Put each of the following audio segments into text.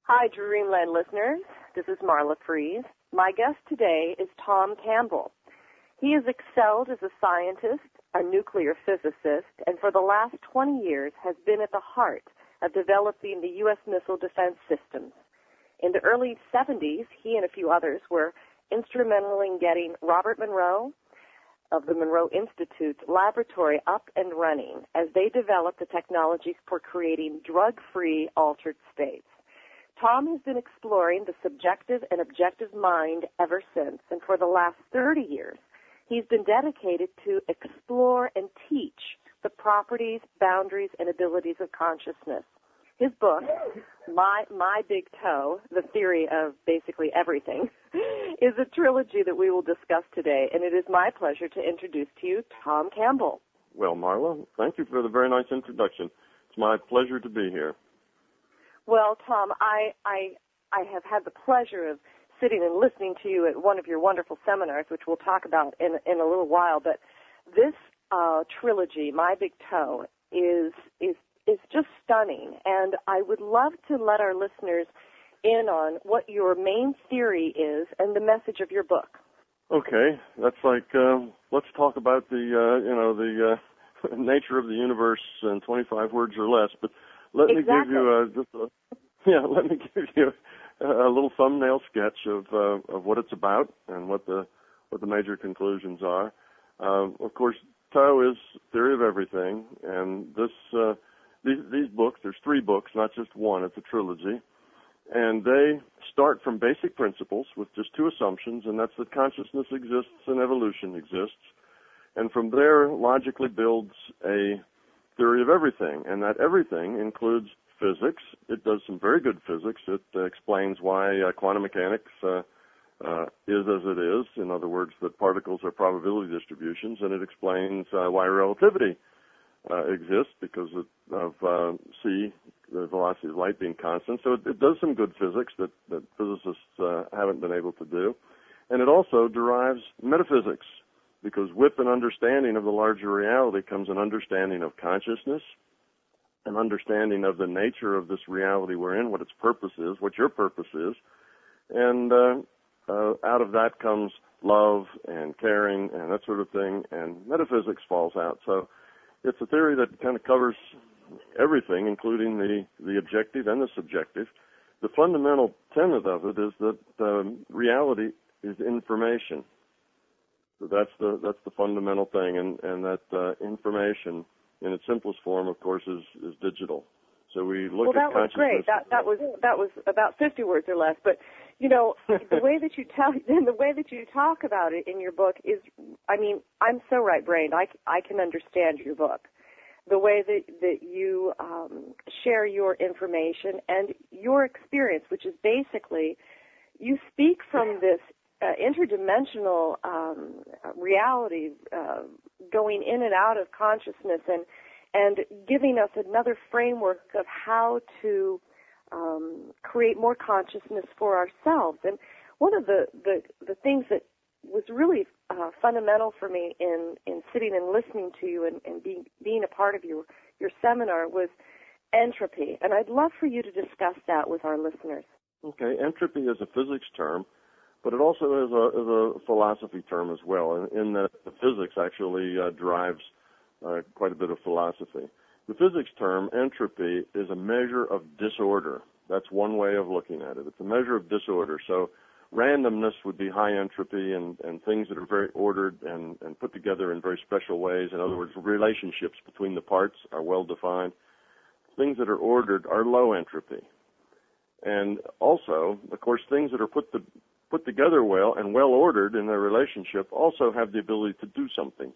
Hi, Dreamland listeners. This is Marla Fries. My guest today is Tom Campbell. He has excelled as a scientist, a nuclear physicist, and for the last 20 years has been at the heart of developing the U.S. missile defense systems. In the early 70s, he and a few others were instrumental in getting Robert Monroe of the Monroe Institute's laboratory up and running as they developed the technologies for creating drug-free altered states. Tom has been exploring the subjective and objective mind ever since, and for the last 30 years, he's been dedicated to explore and teach the properties, boundaries, and abilities of consciousness. His book, My Big Toe, The Theory of Basically Everything, is a trilogy that we will discuss today, and it is my pleasure to introduce to you Tom Campbell. Well, Marla, thank you for the very nice introduction. It's my pleasure to be here. Well, Tom, I have had the pleasure of sitting and listening to you at one of your wonderful seminars, which we'll talk about in a little while. But this trilogy, My Big Toe, is just stunning, and I would love to let our listeners in on what your main theory is and the message of your book. Okay, that's like let's talk about the nature of the universe in 25 words or less. But let me give you a little thumbnail sketch of what it's about and what the major conclusions are. Of course, Toe is Theory of Everything, and these books, there's 3 books, not just one. It's a trilogy, and they start from basic principles with just 2 assumptions, and that's that consciousness exists and evolution exists, and from there logically builds a theory of everything, and that everything includes physics. It does some very good physics. It explains why quantum mechanics is as it is. In other words, that particles are probability distributions, and it explains why relativity exists because of c, the velocity of light, being constant. So it does some good physics that physicists haven't been able to do. And it also derives metaphysics, because with an understanding of the larger reality comes an understanding of consciousness, an understanding of the nature of this reality we're in, what its purpose is, what your purpose is, and out of that comes love and caring and that sort of thing, and metaphysics falls out. So it's a theory that kind of covers everything, including the objective and the subjective. The fundamental tenet of it is that reality is information. So that's the fundamental thing, and that information in its simplest form, of course, is digital. So we look at consciousness. Well, that was great. That was about 50 words or less. But the way that you talk about it in your book is, I mean, I'm so right-brained. I can understand your book. The way that you share your information and your experience, which is basically you speak from this interdimensional reality, going in and out of consciousness, and giving us another framework of how to create more consciousness for ourselves. And one of the things that was really fundamental for me in sitting and listening to you and being a part of your seminar was entropy. And I'd love for you to discuss that with our listeners. Okay, entropy is a physics term, but it also is a philosophy term as well, in that the physics actually drives quite a bit of philosophy. The physics term, entropy, is a measure of disorder. That's one way of looking at it. It's a measure of disorder. So randomness would be high entropy, and things that are very ordered and put together in very special ways. In other words, relationships between the parts are well defined. Things that are ordered are low entropy. And also, of course, things that are put together well and well ordered in their relationship also have the ability to do something.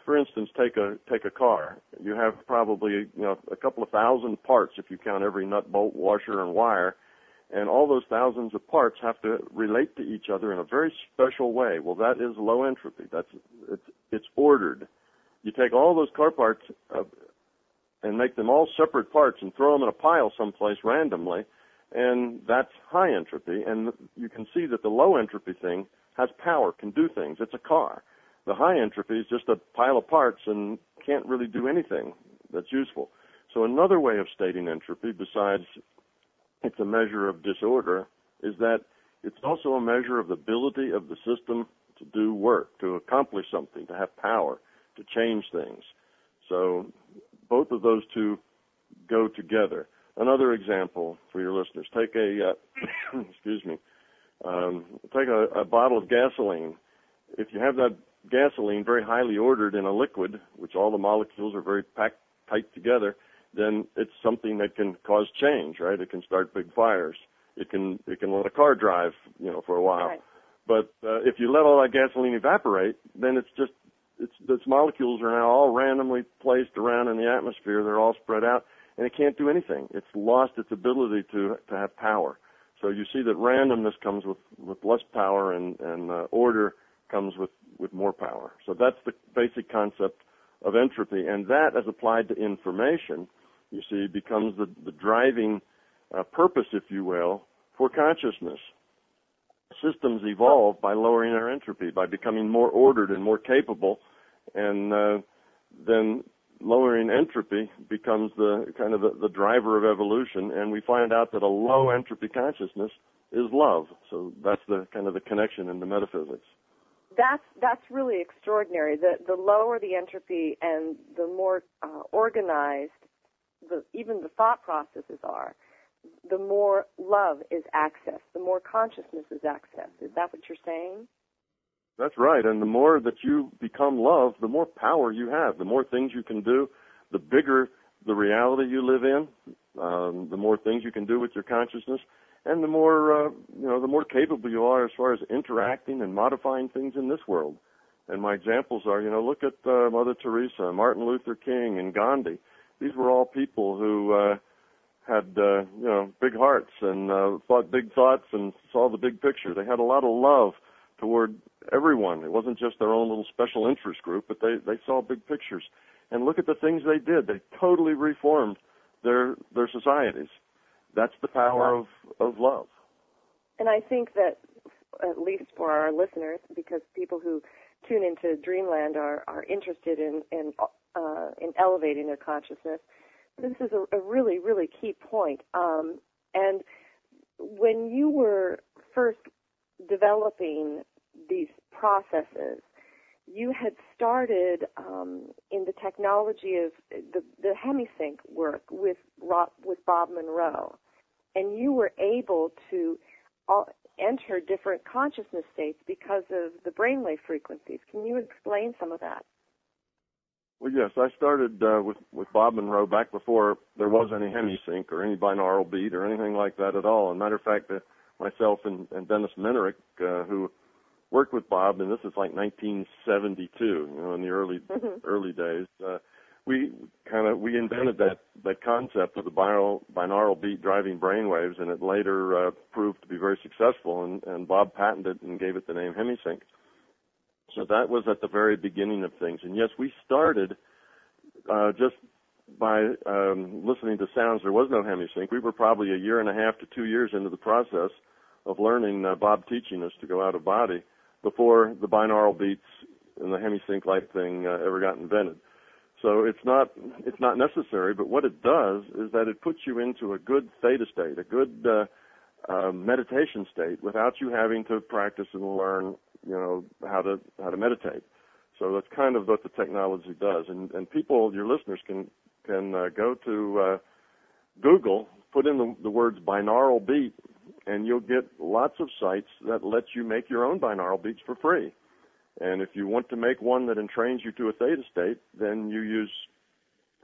For instance, take a car. You have probably a couple of thousand parts if you count every nut, bolt, washer, and wire, and all those thousands of parts have to relate to each other in a very special way. Well, that is low entropy. It's ordered. You take all those car parts and make them all separate parts and throw them in a pile someplace randomly, and that's high entropy. And you can see that the low entropy thing has power, can do things. It's a car. The high entropy is just a pile of parts and can't really do anything that's useful. So another way of stating entropy, besides it's a measure of disorder, is that it's also a measure of the ability of the system to do work, to accomplish something, to have power, to change things. So both of those two go together. Another example for your listeners: take a take a bottle of gasoline. If you have that gasoline very highly ordered in a liquid, which all the molecules are very packed tight together, then it's something that can cause change, right? It can start big fires. It can let a car drive, for a while. Right. But if you let all that gasoline evaporate, then its molecules are now all randomly placed around in the atmosphere. They're all spread out, and it can't do anything. It's lost its ability to have power. So you see that randomness comes with less power, and order comes with more power. So that's the basic concept of entropy, and that, as applied to information, you see, becomes the driving purpose, if you will, for consciousness. Systems evolve by lowering their entropy, by becoming more ordered and more capable, and then lowering entropy becomes the driver of evolution, and we find out that a low entropy consciousness is love. So that's the connection in the metaphysics. That's really extraordinary. The lower the entropy and the more organized even the thought processes are, the more love is accessed, the more consciousness is accessed. Is that what you're saying? That's right. And the more that you become love, the more power you have, the more things you can do, the bigger the reality you live in, the more things you can do with your consciousness, and the more the more capable you are as far as interacting and modifying things in this world. And my examples are, look at Mother Teresa, Martin Luther King, and Gandhi. These were all people who had big hearts and thought big thoughts and saw the big picture. They had a lot of love toward everyone. It wasn't just their own little special interest group, but they saw big pictures. And look at the things they did. They totally reformed their societies. That's the power of love. And I think that, at least for our listeners, because people who tune into Dreamland are interested in elevating their consciousness, this is a really, really key point. And when you were first developing these processes, you had started in the technology of the hemisync work with Bob Monroe, and you were able to enter different consciousness states because of the brainwave frequencies. Can you explain some of that? Well, yes, I started with Bob Monroe back before there was any hemisync or any binaural beat or anything like that at all. As a matter of fact, myself and Dennis Minerick, who worked with Bob, and this is like 1972, in the early days, we invented that concept of the binaural beat driving brainwaves, and it later proved to be very successful, and Bob patented it and gave it the name hemisync. So that was at the very beginning of things. And yes, we started just by listening to sounds. There was no hemisync. We were probably a year and a half to 2 years into the process of learning, Bob teaching us to go out of body, before the binaural beats and the hemisync-like thing ever got invented. So it's not necessary, but what it does is that it puts you into a good theta state, a good meditation state, without you having to practice and learn how to meditate. So that's kind of what the technology does. And people, your listeners, can go to Google, put in the words binaural beat, and you'll get lots of sites that let you make your own binaural beats for free. And if you want to make one that entrains you to a theta state, then you use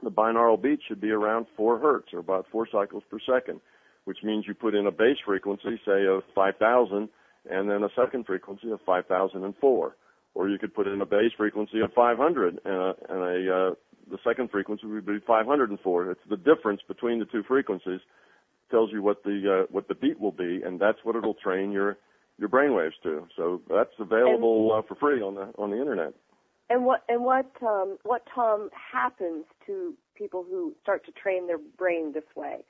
the binaural beat should be around 4 hertz, or about 4 cycles per second, which means you put in a base frequency, say, of 5,000, and then a second frequency of 5,004. Or you could put in a base frequency of 500, and the second frequency would be 504. It's the difference between the two frequencies tells you what the beat will be, and that's what it'll train your brainwaves to. So that's available for free on the internet. And what Tom, happens to people who start to train their brain this way,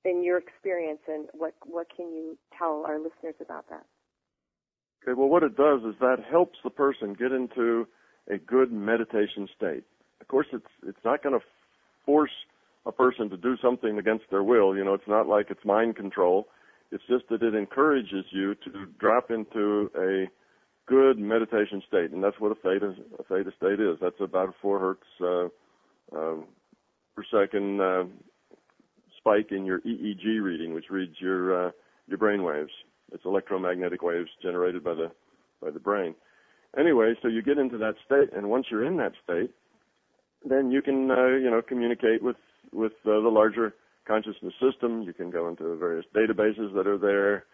in your experience, and what can you tell our listeners about that? Okay, well, what it does is that helps the person get into a good meditation state. Of course, it's not going to force a person to do something against their will. It's not like it's mind control. It's just that it encourages you to drop into a good meditation state, and that's what a theta state is. That's about a 4 hertz per second spike in your EEG reading, which reads your brain waves. It's electromagnetic waves generated by the brain. Anyway, so you get into that state, and once you're in that state, then you can communicate with the larger consciousness system. You can go into various databases that are there.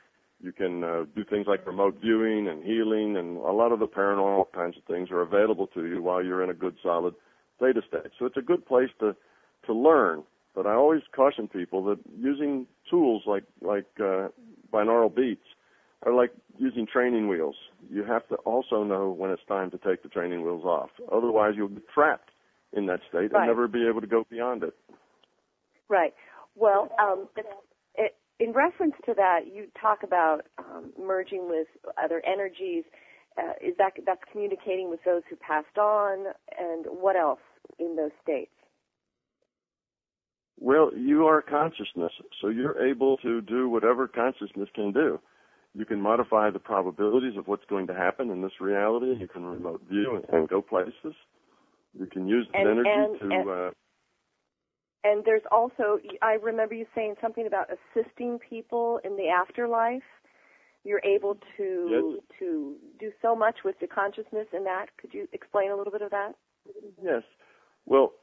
You can do things like remote viewing and healing, and a lot of the paranormal kinds of things are available to you while you're in a good, solid theta state. So it's a good place to learn. But I always caution people that using tools like binaural beats are like using training wheels. You have to also know when it's time to take the training wheels off. Otherwise, you'll be trapped in that state and never be able to go beyond it. Right. Well, in reference to that, you talk about merging with other energies. That's communicating with those who passed on, and what else in those states? Well, you are consciousness, so you're able to do whatever consciousness can do. You can modify the probabilities of what's going to happen in this reality. You can remote view and go places. You can use that energy to... And there's also, I remember you saying something about assisting people in the afterlife. You're able to do so much with the consciousness in that. Could you explain a little bit of that? Yes. Well,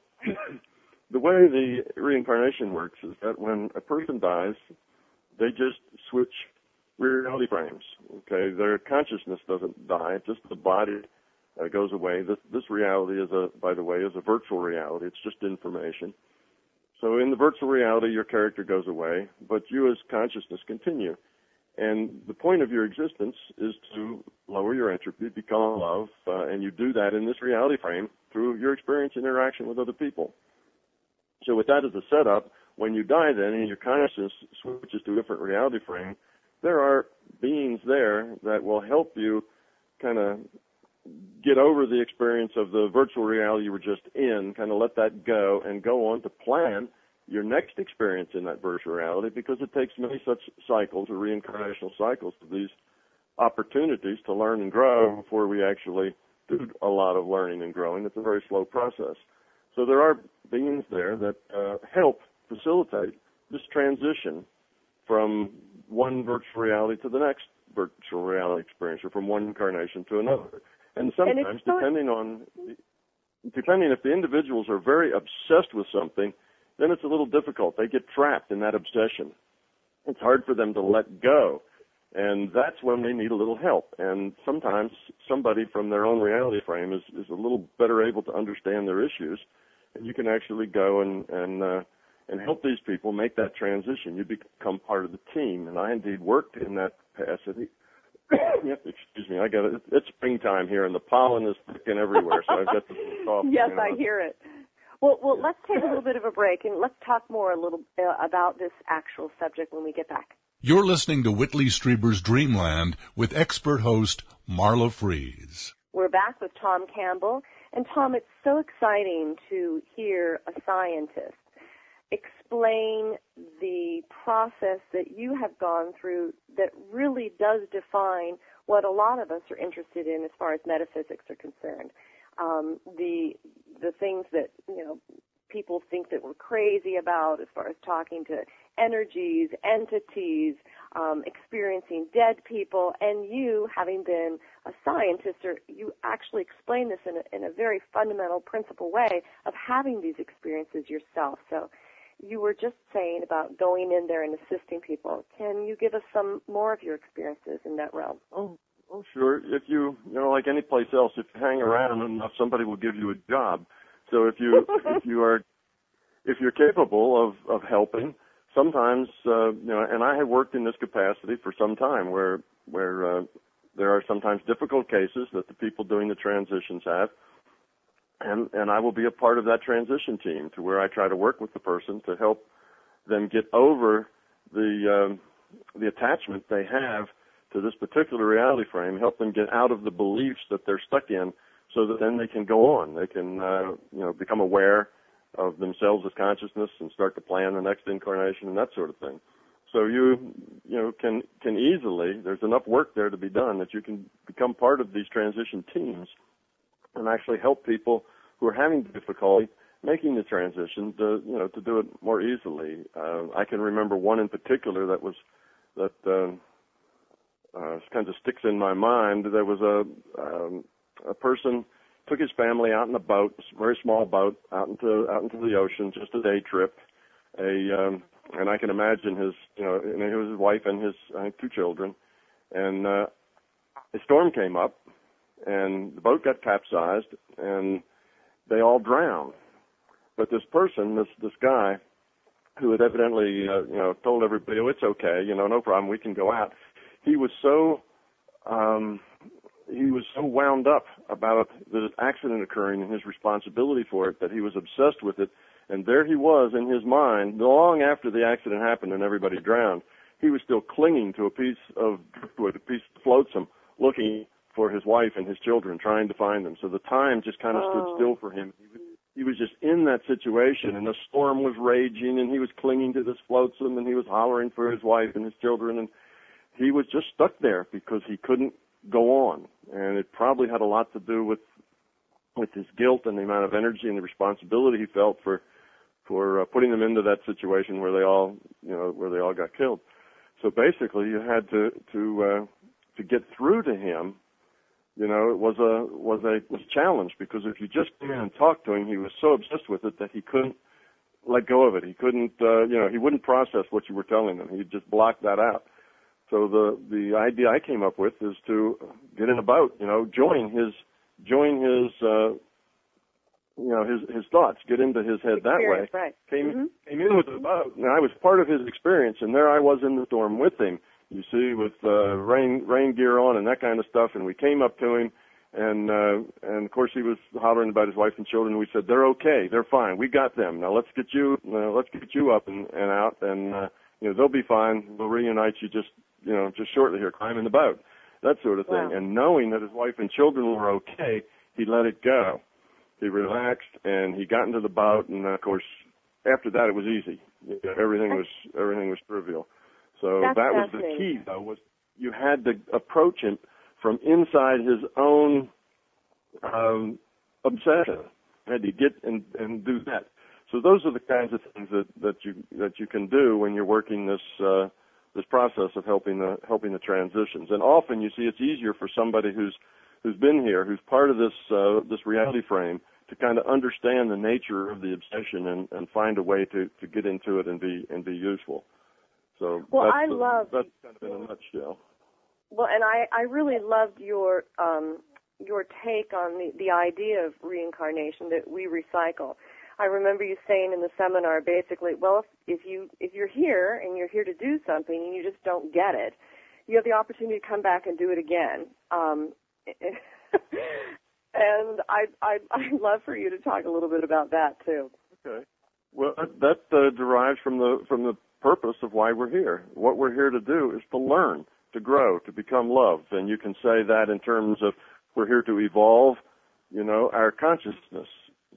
the way the reincarnation works is that when a person dies, they just switch reality frames. Okay, their consciousness doesn't die; just the body goes away. This reality by the way, is a virtual reality. It's just information. So in the virtual reality, your character goes away, but you as consciousness continue. And the point of your existence is to lower your entropy, become love, and you do that in this reality frame through your experience and interaction with other people. So with that as a setup, when you die then and your consciousness switches to a different reality frame, there are beings there that will help you kind of get over the experience of the virtual reality you were just in, kind of let that go and go on to plan your next experience in that virtual reality, because it takes many such cycles or reincarnational cycles to these opportunities to learn and grow before we actually do a lot of learning and growing. It's a very slow process. So there are beings there that help facilitate this transition from one virtual reality to the next virtual reality experience, or from one incarnation to another. And sometimes, depending if the individuals are very obsessed with something, then it's a little difficult. They get trapped in that obsession. It's hard for them to let go. And that's when they need a little help. And sometimes somebody from their own reality frame is a little better able to understand their issues. And you can actually go and help these people make that transition. You become part of the team. And I indeed worked in that capacity. Excuse me, I got it. It's springtime here, and the pollen is thick and everywhere, so I've got this cough. Yes, I hear it. Well, let's take a little bit of a break, and let's talk more a little about this actual subject when we get back. You're listening to Whitley Strieber's Dreamland with expert host Marla Fries. We're back with Tom Campbell. And Tom, it's so exciting to hear a scientist explain the process that you have gone through that really does define what a lot of us are interested in as far as metaphysics are concerned. The things that, people think that we're crazy about as far as talking to energies, entities, experiencing dead people, and you, having been a scientist, you actually explain this in a very fundamental principle way of having these experiences yourself. So you were just saying about going in there and assisting people. Can you give us some more of your experiences in that realm? Oh, sure. If you like any place else, if you hang around enough, somebody will give you a job. So if you're capable of helping, sometimes and I have worked in this capacity for some time, where there are sometimes difficult cases that the people doing the transitions have, and I will be a part of that transition team, to where I try to work with the person to help them get over the attachment they have to this particular reality frame, help them get out of the beliefs that they're stuck in, so that then they can go on. They can become aware of themselves as consciousness and start to plan the next incarnation and that sort of thing. So you can easily, there's enough work there to be done that you can become part of these transition teams and actually help people who are having difficulty making the transition to do it more easily. I can remember one in particular that kind of sticks in my mind. There was a person took his family out in a boat, a very small boat, out into the ocean, just a day trip. And I can imagine it was his wife and his, I think, 2 children. And a storm came up, and the boat got capsized, and they all drowned. But this person, this guy, who had evidently, told everybody, "Oh, it's okay, no problem, we can go out." He was so wound up about the accident occurring and his responsibility for it that he was obsessed with it. And there he was in his mind, long after the accident happened and everybody drowned, he was still clinging to a piece of driftwood, a piece of flotsam, looking for his wife and his children, trying to find them. So the time just kind of stood still for him. He was just in that situation, and the storm was raging, and he was clinging to this flotsam, and he was hollering for his wife and his children, and he was just stuck there because he couldn't go on. And it probably had a lot to do with his guilt and the amount of energy and the responsibility he felt for putting them into that situation where they all got killed. So basically, you had to get through to him. It was a challenge, because if you just came in and talked to him, he was so obsessed with it that he couldn't let go of it. He couldn't, he wouldn't process what you were telling him. He'd just block that out. So the idea I came up with is to get in a boat, join his thoughts, get into his head that way. Right. Came in with the boat, and I was part of his experience, and there I was in the storm with him, you see, with rain gear on and that kind of stuff, and we came up to him, and of course he was hollering about his wife and children, and we said, "They're okay, they're fine, we got them. Now let's get you up and out, and they'll be fine. We'll reunite you just shortly here. Climb in the boat," that sort of thing. Wow. And knowing that his wife and children were okay, he let it go. He relaxed, and he got into the boat, and of course, after that, it was easy. Everything was trivial. So that was the key, though, was you had to approach him from inside his own obsession. You had to get and do that. So those are the kinds of things that you can do when you're working this process of helping the transitions. And often you see it's easier for somebody who's been here, who's part of this reality frame, to kind of understand the nature of the obsession and find a way to get into it and be useful. So that's kind of in a nutshell. Well, and I really loved your take on the idea of reincarnation, that we recycle. I remember you saying in the seminar, basically, well, if you're here and you're here to do something and you just don't get it, you have the opportunity to come back and do it again. And I'd love for you to talk a little bit about that too. Okay. Well, that derives from the purpose of why we're here. What we're here to do is to learn, to grow, to become love. And you can say that in terms of we're here to evolve, our consciousness,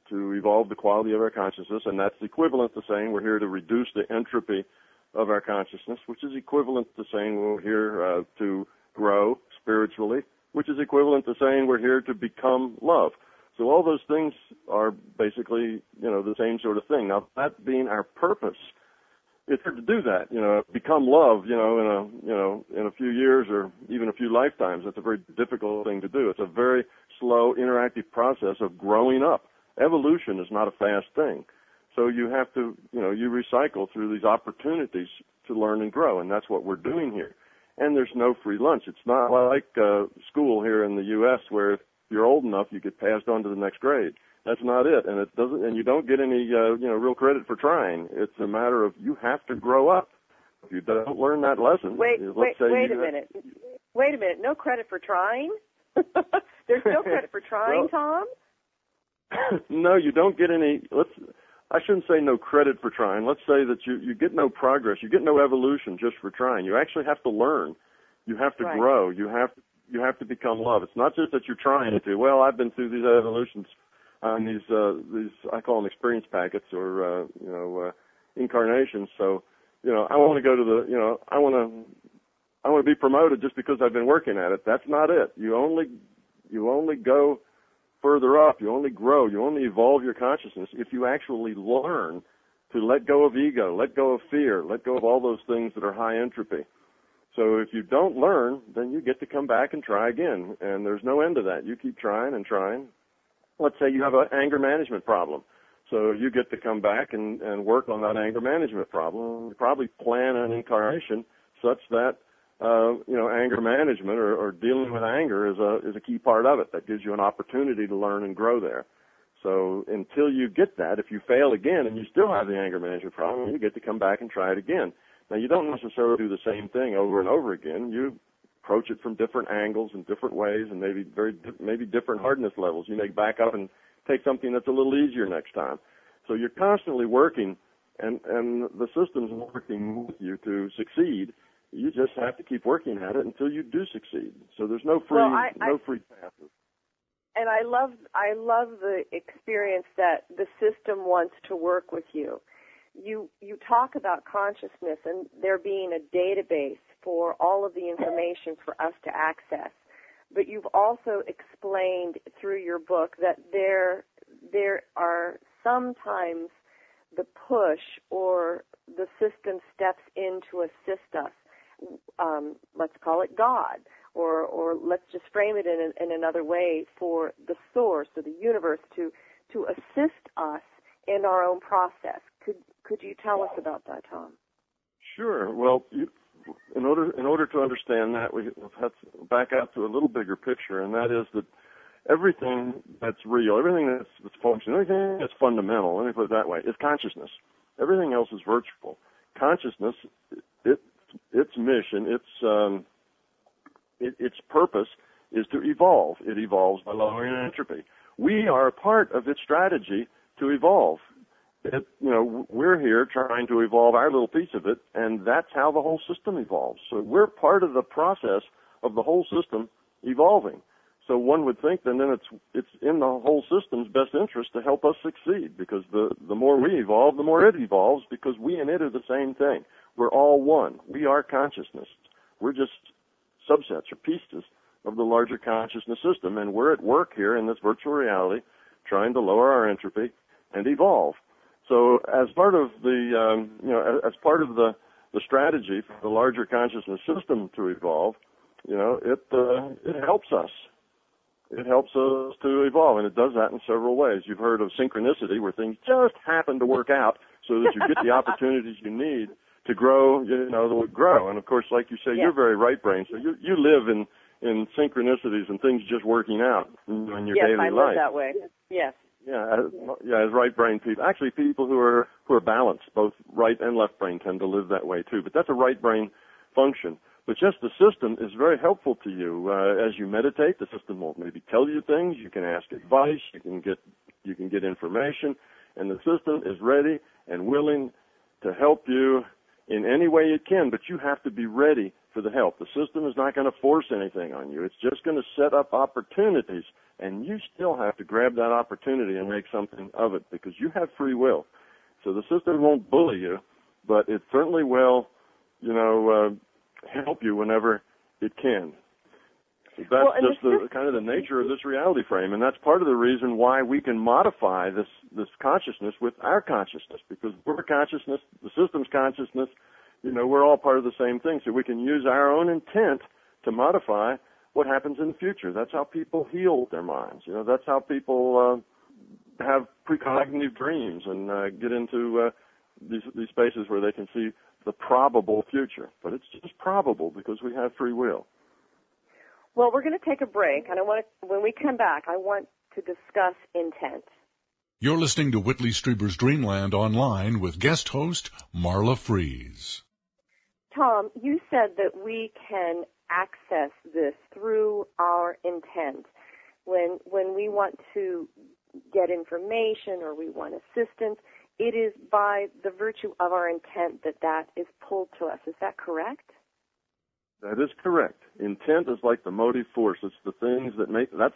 to evolve the quality of our consciousness, and that's equivalent to saying we're here to reduce the entropy of our consciousness, which is equivalent to saying we're here to grow spiritually, which is equivalent to saying we're here to become love. So all those things are basically, the same sort of thing. Now, that being our purpose, it's hard to do that, become love, in a few years or even a few lifetimes. It's a very difficult thing to do. It's a very slow, interactive process of growing up. Evolution is not a fast thing. So you have to, you recycle through these opportunities to learn and grow, and that's what we're doing here. And there's no free lunch. It's not like school here in the U.S. where if you're old enough, you get passed on to the next grade. That's not it, and it doesn't. And you don't get any, real credit for trying. It's a matter of you have to grow up. If you don't learn that lesson, wait a minute. No credit for trying? There's no credit for trying, Tom? No, you don't get any. I shouldn't say no credit for trying. Let's say that you get no progress. You get no evolution just for trying. You actually have to learn. You have to grow. You have to become love. It's not just that you're trying to. Well, I've been through these evolutions on these I call them experience packets or incarnations. So I want to go to the I want to be promoted just because I've been working at it. That's not it. You only go further up. You only grow. You only evolve your consciousness if you actually learn to let go of ego, let go of fear, let go of all those things that are high entropy. So if you don't learn, then you get to come back and try again, and there's no end to that. You keep trying and trying. Let's say you have an anger management problem. So you get to come back and work on that anger management problem. You probably plan an incarnation such that anger management or dealing with anger is a key part of it. That gives you an opportunity to learn and grow there. So until you get that, if you fail again and you still have the anger management problem, you get to come back and try it again. Now, you don't necessarily do the same thing over and over again. You approach it from different angles and different ways and maybe different hardness levels. You may back up and take something that's a little easier next time. So you're constantly working, and the system's working with you to succeed. You just have to keep working at it until you do succeed. So there's no free path. And I love the experience that the system wants to work with you. You talk about consciousness and there being a database for all of the information for us to access. But you've also explained through your book that there are sometimes the push or the system steps in to assist us. Let's call it God, or let's just frame it in another way for the source or the universe to assist us in our own process. Could you tell us about that, Tom? Sure. Well, in order to understand that, we have to back out to a little bigger picture, and that is that everything that's real, everything that's functional, everything that's fundamental, let me put it that way, is consciousness. Everything else is virtual. Consciousness, its mission, its purpose is to evolve. It evolves by lowering entropy. We are a part of its strategy to evolve. We're here trying to evolve our little piece of it, and that's how the whole system evolves. So we're part of the process of the whole system evolving. So one would think then it's in the whole system's best interest to help us succeed, because the more we evolve, the more it evolves, because we and it are the same thing. We're all one. We are consciousness. We're just subsets or pieces of the larger consciousness system, and we're at work here in this virtual reality trying to lower our entropy and evolve. So as part of the strategy for the larger consciousness system to evolve, it helps us. It helps us to evolve, and it does that in several ways. You've heard of synchronicity, where things just happen to work out so that you get the opportunities you need to grow, grow. And of course, like you say, You're very right-brained, so you live in synchronicities and things just working out in your daily life. Yes, I live that way. Yes. As right-brained people. Actually, people who are balanced, both right and left brain, tend to live that way too. But that's a right brain function. But just the system is very helpful to you as you meditate. The system will maybe tell you things. You can ask advice. You can get information, and the system is ready and willing to help you in any way it can. But you have to be ready for the help. The system is not going to force anything on you. It's just going to set up opportunities, and you still have to grab that opportunity and make something of it, because you have free will. So the system won't bully you, but it certainly will, help you whenever it can. So that's kind of the nature of this reality frame, and that's part of the reason why we can modify this consciousness with our consciousness, because we're consciousness, the system's consciousness, we're all part of the same thing, so we can use our own intent to modify what happens in the future. That's how people heal their minds. That's how people have precognitive dreams and get into these spaces where they can see the probable future. But it's just probable because we have free will. Well, we're going to take a break, and when we come back, I want to discuss intent. You're listening to Whitley Strieber's Dreamland Online with guest host Marla Fries. Tom, you said that we can access this through our intent. When we want to get information or we want assistance, it is by the virtue of our intent that is pulled to us. Is that correct? That is correct. Intent is like the motive force. It's the things that make, that's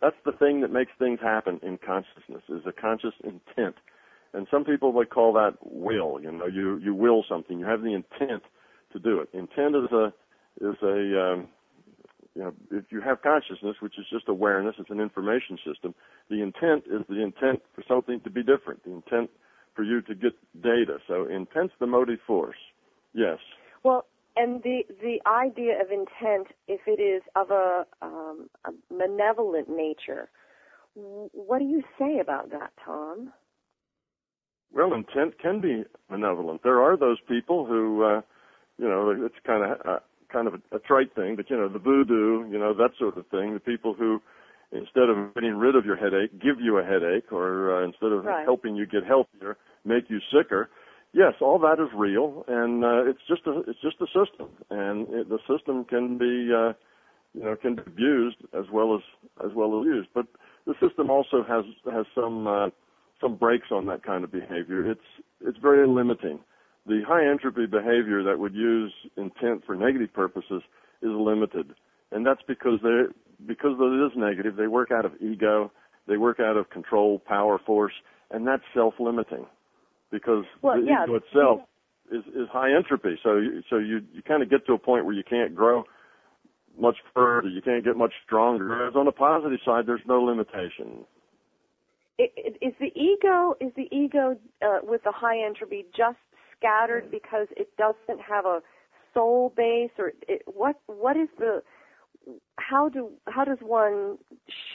That's the thing that makes things happen in consciousness, is a conscious intent. And some people would call that will. You will something. You have the intent to do it. Intent is a if you have consciousness, which is just awareness, it's an information system. The intent is the intent for something to be different. The intent for you to get data. So intent's the motive force. Yes. Well, and the idea of intent, if it is of a malevolent nature, what do you say about that, Tom? Well, intent can be malevolent. There are those people who, it's kind of a trite thing, but the voodoo, that sort of thing. The people who, instead of getting rid of your headache, give you a headache, or instead of helping you get healthier, make you sicker. Yes, all that is real, and it's just a system, and the system can be can be abused as well as used. But the system also has some brakes on that kind of behavior. It's very limiting. The high entropy behavior that would use intent for negative purposes is limited, and that's because it is negative. They work out of ego, they work out of control, power, force, and that's self-limiting. Because the ego itself is high entropy, so you kind of get to a point where you can't grow much further, you can't get much stronger. Whereas on the positive side, there's no limitation. Is the ego with the high entropy just scattered because it doesn't have a soul base, or what is the how does one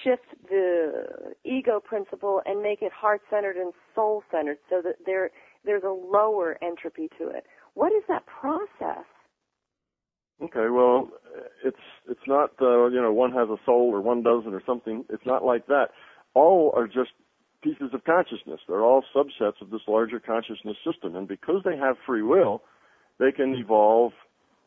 shift the ego principle and make it heart-centered and soul-centered so that there's a lower entropy to it? What is that process? Okay, well, it's not one has a soul or one doesn't or something. It's not like that. All are just pieces of consciousness. They're all subsets of this larger consciousness system, and because they have free will, they can evolve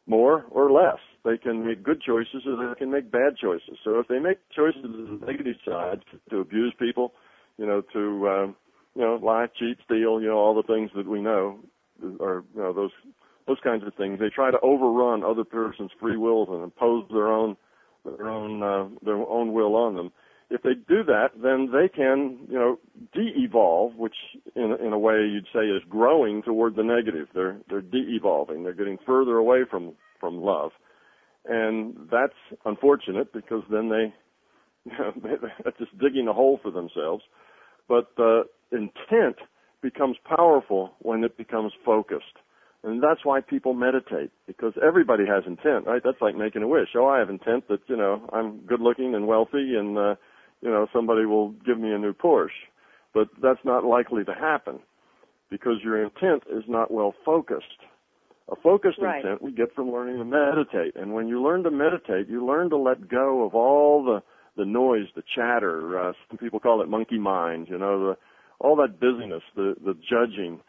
more or less. They can make good choices or they can make bad choices. So if they make choices on the negative side to abuse people, to lie, cheat, steal, all the things that we know, or those kinds of things, they try to overrun other person's free wills and impose their own will on them. If they do that, then they can, de-evolve, which in a way you'd say is growing toward the negative. They're de-evolving. They're getting further away from love. And that's unfortunate because then they're just digging a hole for themselves. But intent becomes powerful when it becomes focused. And that's why people meditate, because everybody has intent, right? That's like making a wish. Oh, I have intent that, I'm good looking and wealthy and, somebody will give me a new Porsche. But that's not likely to happen because your intent is not well focused. A focused intent we get from learning to meditate. And when you learn to meditate, you learn to let go of all the noise, the chatter. Some people call it monkey mind, all that busyness, the judging.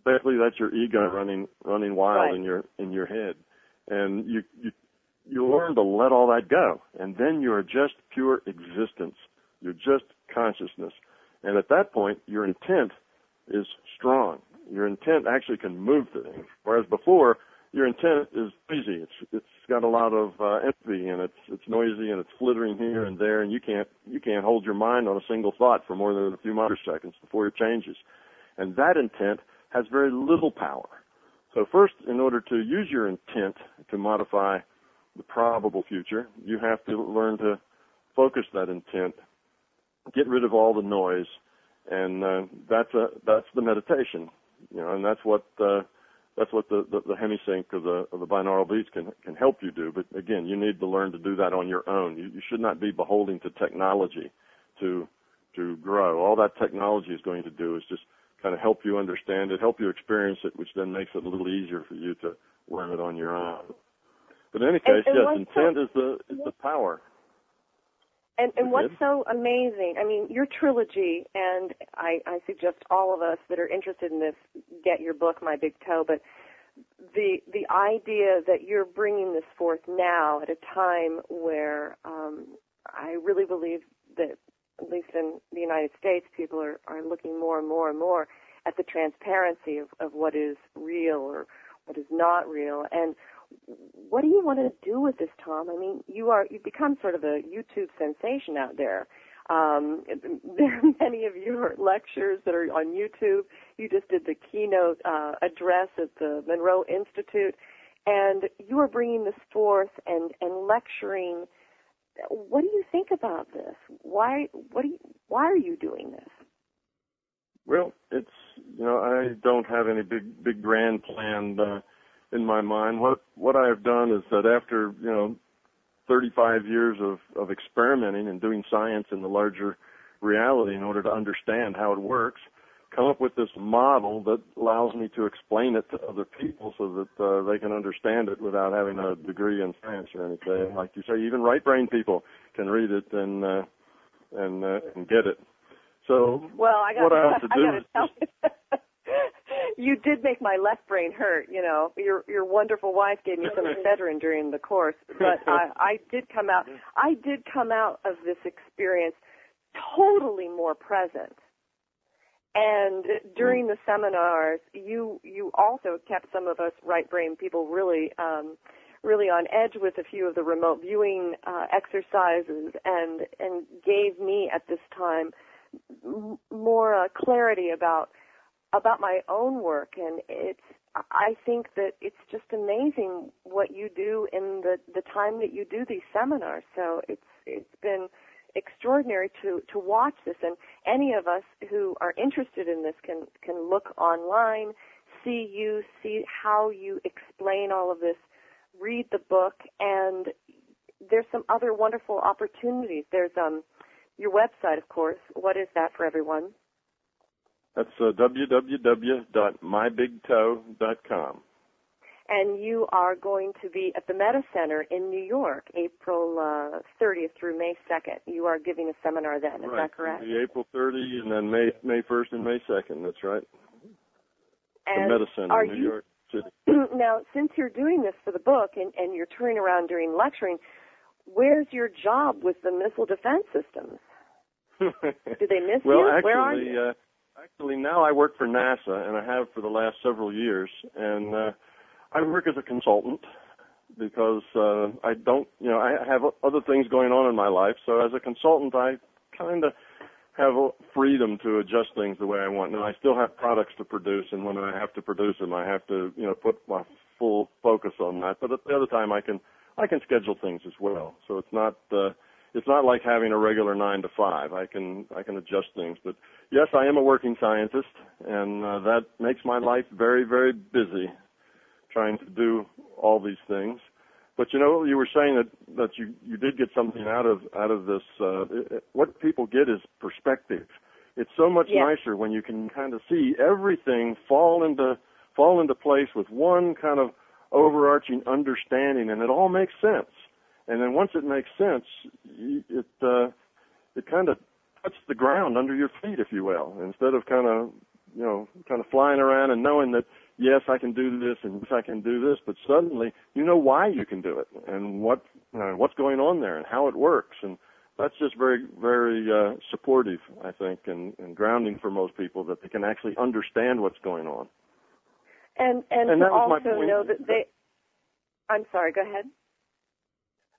Basically, that's your ego running wild in your head. And you learn to let all that go. And then you're just pure existence. You're just consciousness. And at that point, your intent is strong. Your intent actually can move things. Whereas before, your intent is busy. It's got a lot of entropy and it's noisy and it's flittering here and there, and you can't hold your mind on a single thought for more than a few microseconds before it changes. And that intent has very little power. So first, in order to use your intent to modify the probable future, you have to learn to focus that intent, get rid of all the noise, and that's the meditation, and that's what the hemisync of the binaural beats can help you do. But again, you need to learn to do that on your own. You should not be beholden to technology to grow. All that technology is going to do is just kind of help you understand it, help you experience it, which then makes it a little easier for you to learn it on your own. But in any case, intent is the power. And what's so amazing, your trilogy, and I suggest all of us that are interested in this get your book, My Big Toe, but the idea that you're bringing this forth now at a time where I really believe that, at least in the United States, people are looking more and more and more at the transparency of what is real or what is not real. And what do you want to do with this, Tom? I mean, you've become sort of a YouTube sensation out there. There are many of your lectures that are on YouTube. You just did the keynote address at the Monroe Institute, and you are bringing this forth and lecturing. What do you think about this? Why are you doing this? Well, it's, I don't have any big grand plan in my mind. What I have done is that after 35 years of experimenting and doing science in the larger reality in order to understand how it works, come up with this model that allows me to explain it to other people so that they can understand it without having a degree in science or anything. Like you say, even right-brain people can read it and get it. So well, what I have to do is tell you did make my left brain hurt. Your wonderful wife gave me some ephedrine during the course, but I did come out of this experience totally more present. And during the seminars, you also kept some of us right brain people really on edge with a few of the remote viewing exercises, and gave me at this time more clarity about my own work. And I think that it's just amazing what you do in the time that you do these seminars. So it's been extraordinary to watch this, and any of us who are interested in this can look online, see how you explain all of this, read the book, and there's some other wonderful opportunities. There's your website, of course. What is that for everyone? That's www.mybigtoe.com. And you are going to be at the Meta Center in New York, April 30th through May 2nd. You are giving a seminar then, is that correct? Right, April 30 and then May 1st and May 2nd, that's right. And the Meta Center in New York City. Now, since you're doing this for the book and you're touring around doing lecturing, where's your job with the missile defense systems? Do they miss well, you? Actually, where are you? Actually, now I work for NASA, and I have for the last several years, and I work as a consultant because I don't, I have other things going on in my life. So as a consultant, I kind of have a freedom to adjust things the way I want. Now, I still have products to produce, and when I have to produce them, I have to, put my full focus on that. But at the other time, I can schedule things as well. So it's not like having a regular 9 to 5. I can adjust things. But yes, I am a working scientist, and that makes my life very, very busy, trying to do all these things. But you were saying that you did get something out of this. What people get is perspective. It's so much nicer when you can kind of see everything fall into place with one kind of overarching understanding, and it all makes sense. And then once it makes sense, it kind of touches the ground under your feet, if you will, instead of kind of flying around and knowing that, yes, I can do this and yes, I can do this, but suddenly you know why you can do it and what's going on there and how it works. And that's just very, very supportive, I think, and grounding for most people, that they can actually understand what's going on. And to also know that they... I'm sorry, go ahead.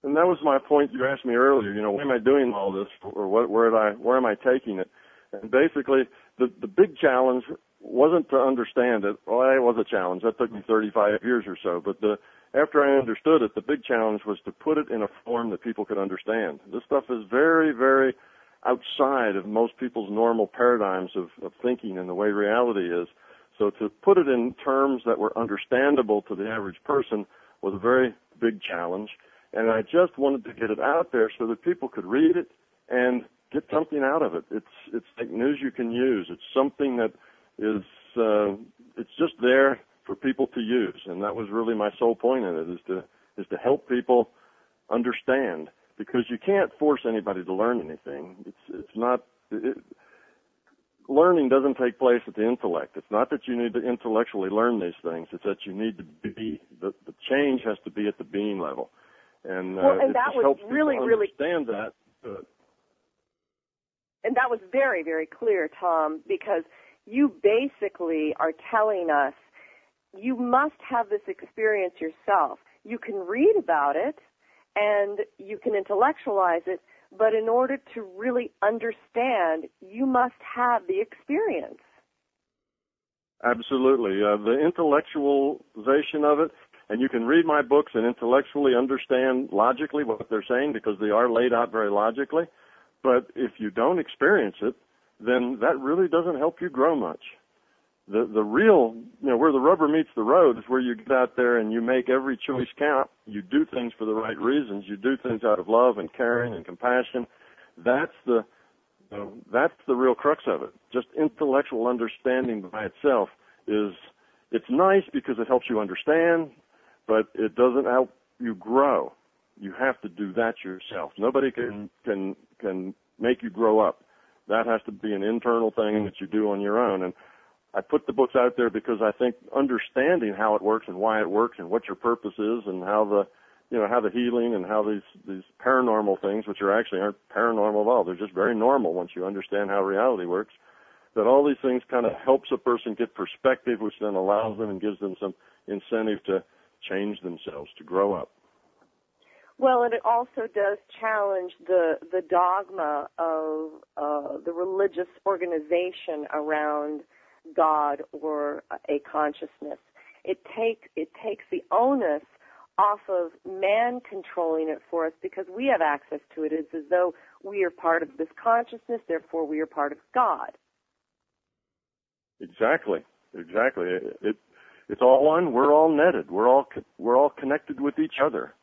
And that was my point you asked me earlier, why am I doing all this, or where am I taking it? And basically, the big challenge wasn't to understand it. Well, it was a challenge. That took me 35 years or so. But after I understood it, the big challenge was to put it in a form that people could understand. This stuff is very, very outside of most people's normal paradigms of thinking and the way reality is. So to put it in terms that were understandable to the average person was a very big challenge. And I just wanted to get it out there so that people could read it and get something out of it. It's like news you can use. It's something that is it's just there for people to use, and that was really my sole point in it, is to help people understand, because you can't force anybody to learn anything. Learning doesn't take place at the intellect. It's not that you need to intellectually learn these things. It's that you need to be. The change has to be at the being level, and it that just was helps really, people understand that. And that was very, very clear, Tom, because you basically are telling us you must have this experience yourself. you can read about it and you can intellectualize it, but in order to really understand, you must have the experience. Absolutely. The intellectualization of it, and you can read my books and intellectually understand logically what they're saying because they are laid out very logically. But if you don't experience it, then that really doesn't help you grow much. The real, where the rubber meets the road is where you get out there and you make every choice count. You do things for the right reasons. You do things out of love and caring and compassion. That's the real crux of it. Just intellectual understanding by itself it's nice because it helps you understand, but it doesn't help you grow. You have to do that yourself. Nobody can make you grow up. That has to be an internal thing that you do on your own. And I put the books out there because I think understanding how it works and why it works and what your purpose is and how the healing and how these paranormal things, which aren't paranormal at all, they're just very normal once you understand how reality works, that all these things kind of helps a person get perspective, which then allows them and gives them some incentive to change themselves, to grow up. Well, and it also does challenge the dogma of the religious organization around God or a consciousness. It takes the onus off of man controlling it for us because we have access to it. It's as though we are part of this consciousness, therefore we are part of God. Exactly. It's all one. We're all netted. We're all connected with each other.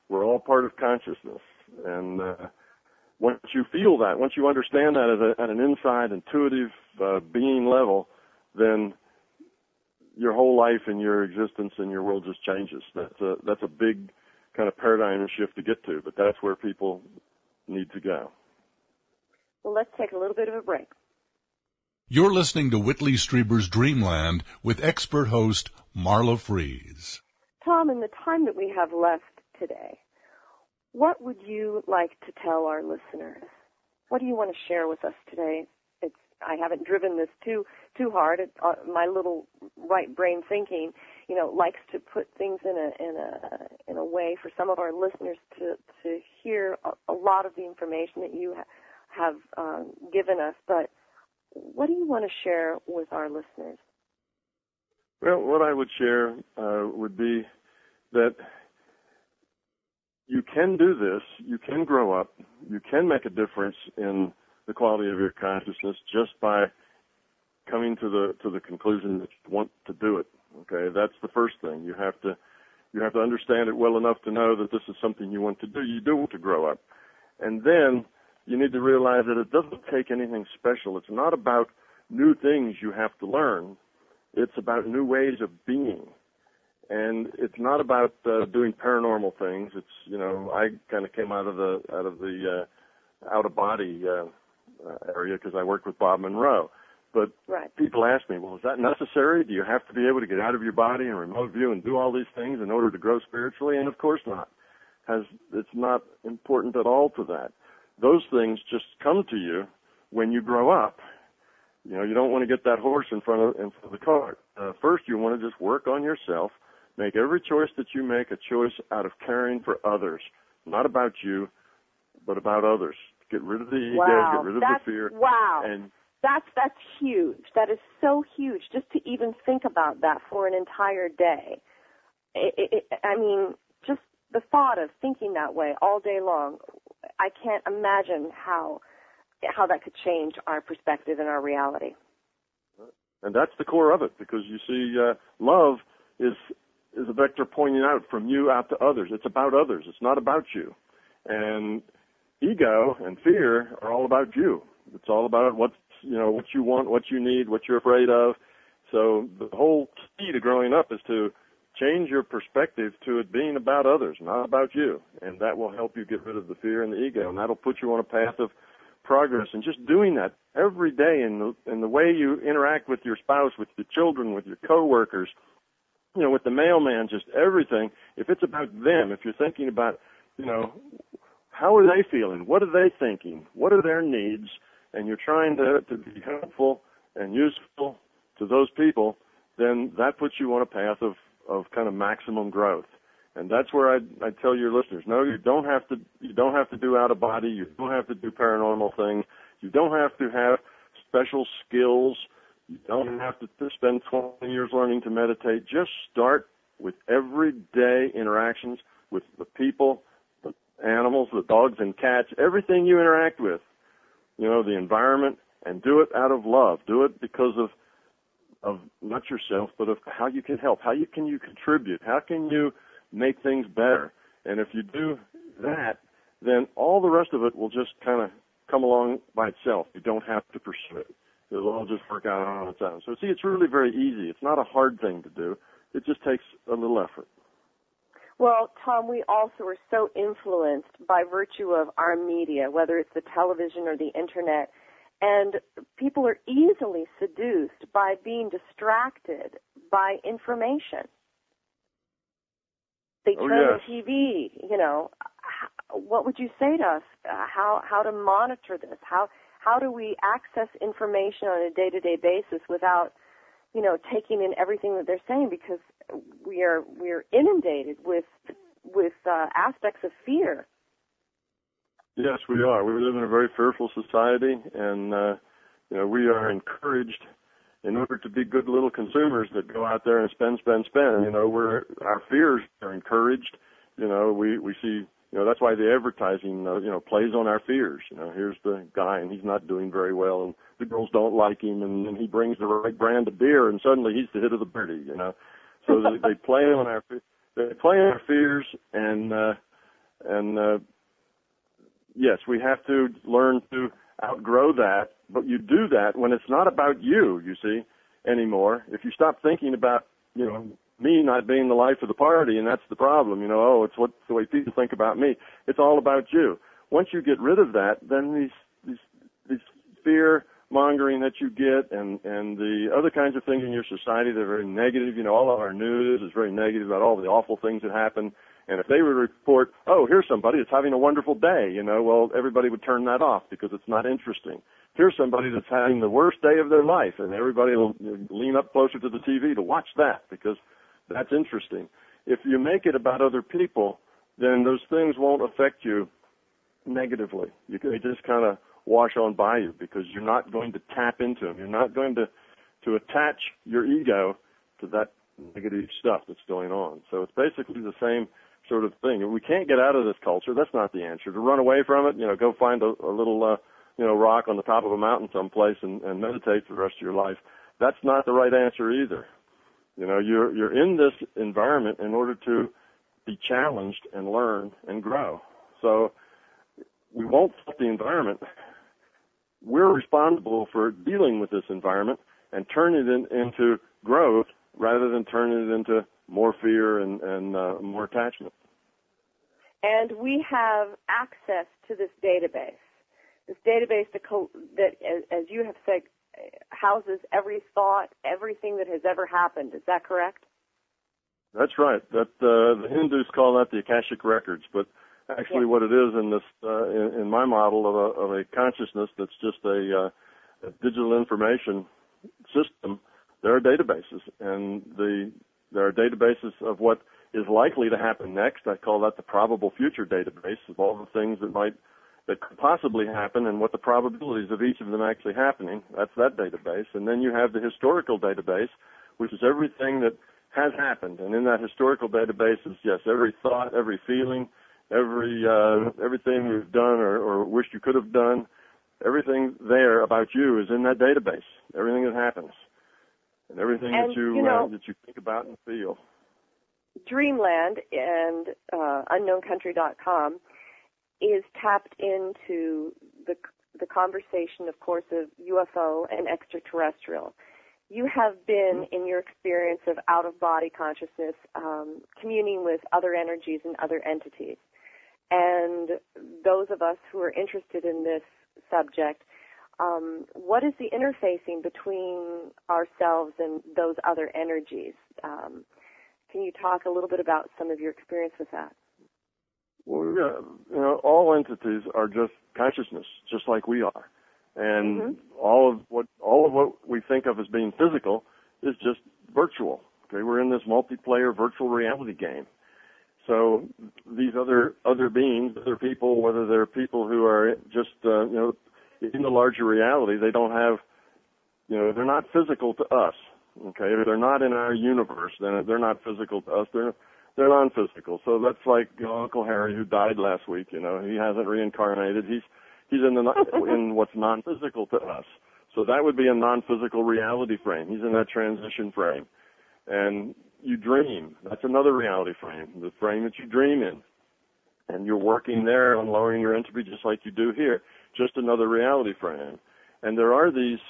We're all part of consciousness. And once you feel that, once you understand that at an inside, intuitive being level, then your whole life and your existence and your world just changes. That's a big kind of paradigm shift to get to, but that's where people need to go. Well, let's take a little bit of a break. You're listening to Whitley Strieber's Dreamland with expert host Marla Fries. Tom, in the time that we have left today, what would you like to tell our listeners? What do you want to share with us today? I haven't driven this too hard. My little right brain thinking, likes to put things in a way for some of our listeners to hear a lot of the information that you have given us. But what do you want to share with our listeners? Well, what I would share would be that you can do this, you can grow up, you can make a difference in the quality of your consciousness just by coming to the conclusion that you want to do it. Okay, that's the first thing. You have to understand it well enough to know that this is something you want to do. You do want to grow up. And then you need to realize that it doesn't take anything special. It's not about new things you have to learn. It's about new ways of being. And it's not about doing paranormal things. It's, I kind of came out of the out-of-body area because I worked with Bob Monroe. But right. People ask me, well, is that necessary? Do you have to be able to get out of your body and remote view and do all these things in order to grow spiritually? And of course not. It's not important at all to that. Those things just come to you when you grow up. You don't want to get that horse in front of the cart. First, you want to just work on yourself. Make every choice that you make a choice out of caring for others, not about you, but about others. Get rid of the ego, get rid of the fear. Wow. And that's huge. That is so huge, just to even think about that for an entire day. Just the thought of thinking that way all day long, I can't imagine how that could change our perspective and our reality. And that's the core of it, because you see, love is a vector pointing out from you out to others. It's about others. It's not about you. And ego and fear are all about you. It's all about what you want, what you need, what you're afraid of. So the whole key to growing up is to change your perspective to it being about others, not about you. And that will help you get rid of the fear and the ego, and that'll put you on a path of progress. And just doing that every day in the way you interact with your spouse, with your children, with your coworkers, with the mailman, just everything. If it's about them, if you're thinking about, how are they feeling? What are they thinking? What are their needs? And you're trying to be helpful and useful to those people, then that puts you on a path of kind of maximum growth. And that's where I tell your listeners, no, you don't have to do out of body. You don't have to do paranormal things. You don't have to have special skills. You don't have to spend 20 years learning to meditate. Just start with everyday interactions with the people, the animals, the dogs and cats, everything you interact with, the environment, and do it out of love. Do it because of not yourself, but of how you can help. How can you contribute? How can you make things better? And if you do that, then all the rest of it will just kind of come along by itself. You don't have to pursue it. It'll all just work out on its own. So see, it's really very easy. It's not a hard thing to do. It just takes a little effort. Well, Tom, we also are so influenced by virtue of our media, whether it's the television or the internet, and people are easily seduced by being distracted by information. They turn the TV, what would you say to us? How to monitor this? How do we access information on a day-to-day basis without, taking in everything that they're saying, because we're inundated with aspects of fear. Yes, we are. We live in a very fearful society, and we are encouraged, in order to be good little consumers, that go out there and spend. Our fears are encouraged. We see. That's why the advertising, plays on our fears. Here's the guy, and he's not doing very well, and the girls don't like him, and he brings the right brand of beer, and suddenly he's the hit of the birdie. So they play on our fears, and yes, we have to learn to outgrow that. But you do that when it's not about you see, anymore. If you stop thinking about, me not being the life of the party, and that's the problem, it's the way people think about me. It's all about you. Once you get rid of that, then these fear mongering that you get and the other kinds of things in your society that are very negative, all of our news is very negative about all the awful things that happen. And if they would report, oh, here's somebody that's having a wonderful day, well, everybody would turn that off because it's not interesting. Here's somebody that's having the worst day of their life, and everybody will lean up closer to the TV to watch that because that's interesting. If you make it about other people, then those things won't affect you negatively. They just kind of wash on by you because you're not going to tap into them. You're not going to attach your ego to that negative stuff that's going on. So it's basically the same sort of thing. We can't get out of this culture. That's not the answer. To run away from it, go find a little, rock on the top of a mountain someplace and meditate for the rest of your life. That's not the right answer either. You're in this environment in order to be challenged and learn and grow. So we won't stop the environment. We're responsible for dealing with this environment and turning it into growth rather than turning it into more fear and more attachment. And we have access to this database that, as you have said, houses every thought, everything that has ever happened. Is that correct? That's right. That the Hindus call that the Akashic Records, but actually, what it is in this, in my model of a consciousness that's just a digital information system, there are databases, and there are databases of what is likely to happen next. I call that the probable future database of all the things that could possibly happen and what the probabilities of each of them actually happening. That's that database. And then you have the historical database, which is everything that has happened. And in that historical database is, yes, every thought, every feeling, everything you've done or wished you could have done, everything there about you is in that database. Everything that happens. And everything that you think about and feel. Dreamland and unknowncountry.com is tapped into the conversation, of course, of UFO and extraterrestrial. You have been, in your experience of out-of-body consciousness, communing with other energies and other entities. And those of us who are interested in this subject, what is the interfacing between ourselves and those other energies? Can you talk a little bit about some of your experience with that? Well, yeah, all entities are just consciousness, just like we are, and all of what we think of as being physical is just virtual. Okay, we're in this multiplayer virtual reality game. So these other beings, other people, whether they're people who are just in the larger reality, they don't have, they're not physical to us. Okay, if they're not in our universe, then they're not physical to us. They're non-physical. So that's like Uncle Harry, who died last week. He hasn't reincarnated. He's in what's non-physical to us. So that would be a non-physical reality frame. He's in that transition frame. And you dream. That's another reality frame, the frame that you dream in. And you're working there on lowering your entropy just like you do here, just another reality frame. And there are these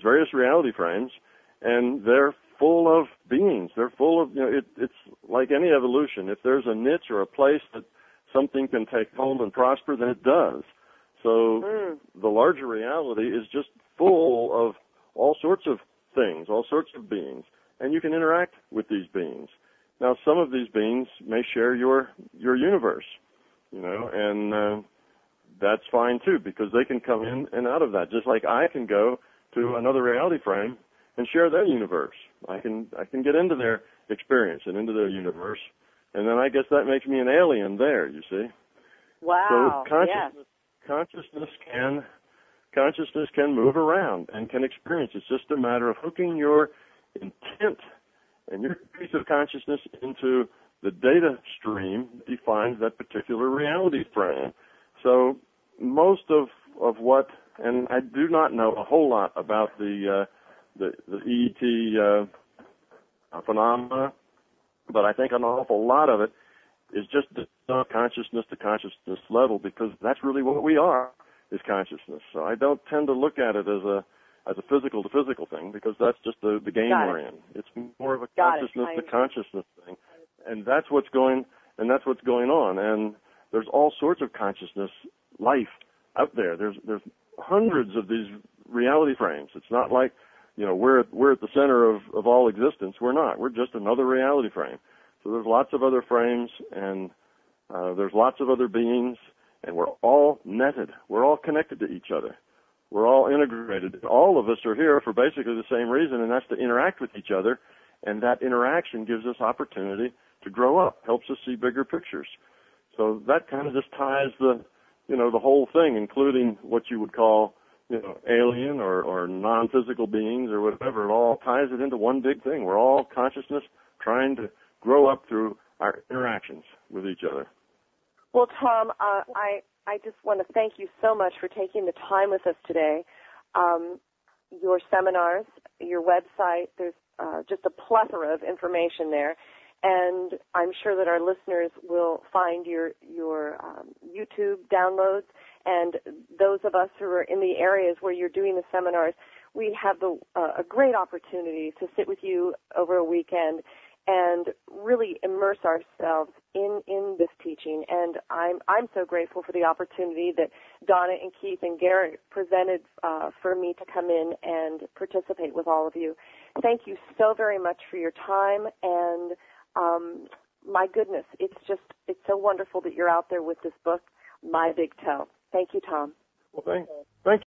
various reality frames, and they're full of beings. They're full of, it's like any evolution. If there's a niche or a place that something can take hold and prosper, then it does. So the larger reality is just full of all sorts of things, all sorts of beings, and you can interact with these beings. Now, some of these beings may share your universe, and that's fine too, because they can come in and out of that, just like I can go to another reality frame and share their universe. I can get into their experience and into their universe, and then I guess that makes me an alien there, you see. Wow. So consciousness can move around and can experience. It's just a matter of hooking your intent and your piece of consciousness into the data stream that defines that particular reality frame. So most of what, and I do not know a whole lot about the EET phenomena, but I think an awful lot of it is just the consciousness to consciousness level, because that's really what we are, is consciousness. So I don't tend to look at it as a physical to physical thing, because that's just the game we're in. It's more of a consciousness to consciousness thing, and that's what's going on. And there's all sorts of consciousness life out there. There's hundreds of these reality frames. It's not like we're at the center of all existence. We're not. We're just another reality frame. So there's lots of other frames, and there's lots of other beings, and we're all netted. We're all connected to each other. We're all integrated. All of us are here for basically the same reason, and that's to interact with each other, and that interaction gives us opportunity to grow up, helps us see bigger pictures. So that kind of just ties the whole thing, including what you would call, alien or non-physical beings or whatever. It all ties it into one big thing. We're all consciousness trying to grow up through our interactions with each other. Well, Tom, I just want to thank you so much for taking the time with us today. Your seminars, your website, there's just a plethora of information there. And I'm sure that our listeners will find your YouTube downloads, and those of us who are in the areas where you're doing the seminars, we have a great opportunity to sit with you over a weekend and really immerse ourselves in this teaching. And I'm so grateful for the opportunity that Donna and Keith and Garrett presented for me to come in and participate with all of you. Thank you so very much for your time, and my goodness, it's so wonderful that you're out there with this book, My Big Toe. Thank you, Tom. Well, thank